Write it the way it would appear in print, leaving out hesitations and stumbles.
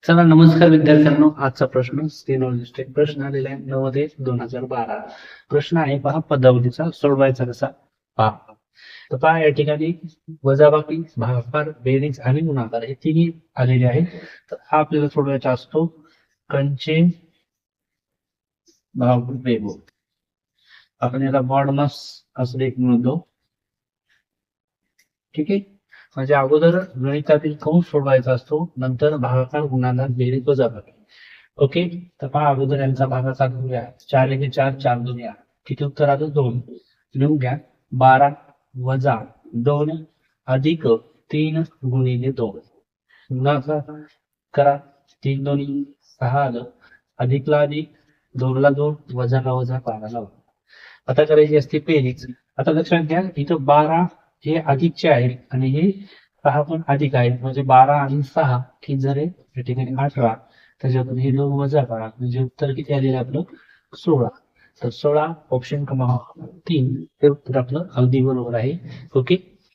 चला नमस्कार विद्यार्थ्यांनो, आजचा प्रश्न स्टेनॉलॉजिस्ट प्रश्न आलेला आहे 9/2012. प्रश्न आहे पहा, पदावलीचा सोडवायचा कसा पहा. तर पहा या ठिकाणी वजाबाकी, भागाकार, बेरीज आणि गुणाकार हे तिन्ही आलेले आहेत. तर हा आपल्याला सोडवायचा असतो कंचे भाग बेबो. आपण याला मॉडमास असं एक म्हणतो. ठीक आहे, म्हणजे अगोदर गणितातील कंस सोडवायचा असतो, नंतर भागाकार, गुणाकार, बेरीज, वजाबाकी. ओके, तर पहा अगोदर यांचा भागाकार करूया. 4 1 4, 4 2 8. किती उत्तर आलं? 2. लिहून घ्या. 12 वजा 2 अधिक 3 गुणिले 2. गुणाकार करा. 3 2 6 आलं. अधिकला अधिक, 2 ला 2, वजाला वजा, 12 ला. आता करायची असते बेरीज. आता लक्षात घ्या, इथं 12 हे अधिकचे आहेत आणि हे 6 पण अधिक आहेत, म्हणजे 12 आणि 6 किती झाले या ठिकाणी 18. त्याच्यातून हे 2 वजा करा, म्हणजे उत्तर किती आलेलं आपलं 16. तर 16 ऑप्शन क्रमांक 3 हे उत्तर आपलं अगदी बरोबर आहे. ओके.